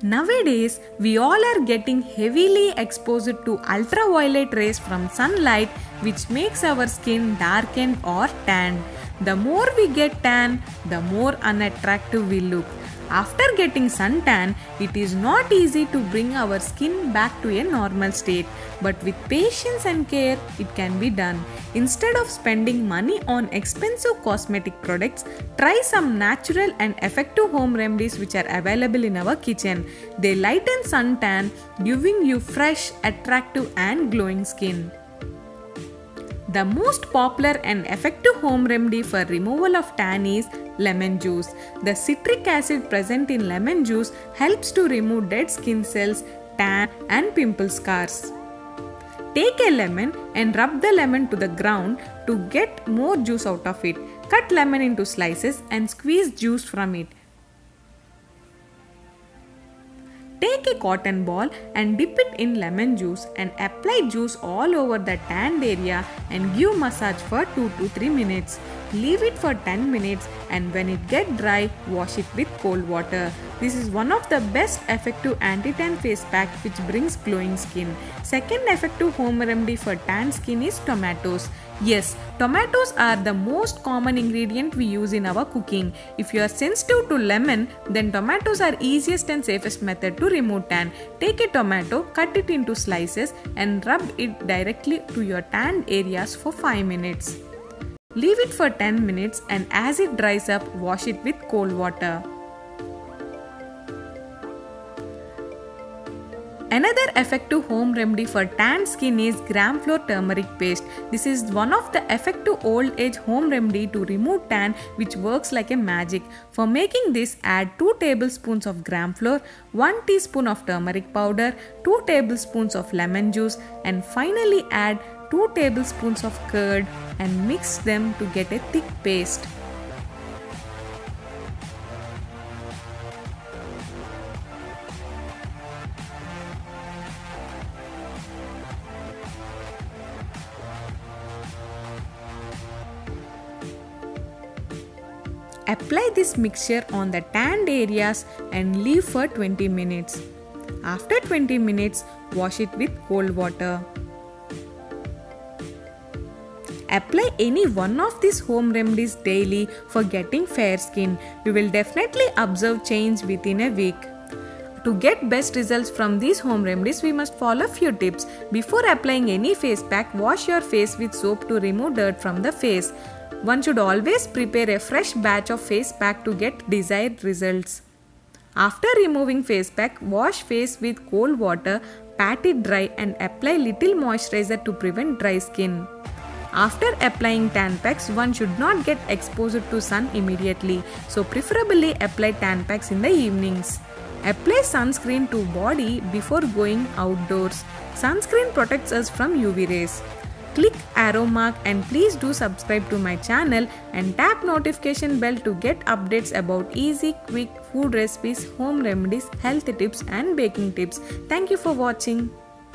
Nowadays, we all are getting heavily exposed to ultraviolet rays from sunlight, which makes our skin darkened or tanned. The more we get tan, the more unattractive we look. After getting suntan, it is not easy to bring our skin back to a normal state, but with patience and care, it can be done. Instead of spending money on expensive cosmetic products, try some natural and effective home remedies which are available in our kitchen. They lighten suntan, giving you fresh, attractive, and glowing skin. The most popular and effective home remedy for removal of tan is lemon juice. The citric acid present in lemon juice helps to remove dead skin cells, tan, and pimple scars. Take a lemon and rub the lemon to the ground to get more juice out of it. Cut lemon into slices and squeeze juice from it. Take a cotton ball and dip it in lemon juice and apply juice all over the tanned area and give massage for 2 to 3 minutes. Leave it for 10 minutes and when it gets dry, wash it with cold water. This is one of the best effective anti-tan face pack which brings glowing skin. Second effective home remedy for tan skin is tomatoes. Yes, tomatoes are the most common ingredient we use in our cooking. If you are sensitive to lemon, then tomatoes are easiest and safest method to remove tan. Take a tomato, cut it into slices and rub it directly to your tanned areas for 5 minutes. Leave it for 10 minutes and as it dries up, wash it with cold water. Another effective home remedy for tan skin is gram flour turmeric paste. This is one of the effective old age home remedy to remove tan which works like a magic. For making this, add 2 tablespoons of gram flour, 1 teaspoon of turmeric powder, 2 tablespoons of lemon juice and finally add 2 tablespoons of curd and mix them to get a thick paste. Apply this mixture on the tanned areas and leave for 20 minutes. After 20 minutes, wash it with cold water. Apply any one of these home remedies daily for getting fair skin. You will definitely observe change within a week. To get best results from these home remedies, we must follow a few tips. Before applying any face pack, wash your face with soap to remove dirt from the face. One should always prepare a fresh batch of face pack to get desired results. After removing face pack, wash face with cold water, pat it dry and apply little moisturizer to prevent dry skin. After applying tan packs, one should not get exposed to sun immediately, so preferably apply tan packs in the evenings. Apply sunscreen to body before going outdoors. Sunscreen protects us from UV rays. Click arrow mark and please do subscribe to my channel and tap notification bell to get updates about easy, quick food recipes, home remedies, health tips and baking tips. Thank you for watching.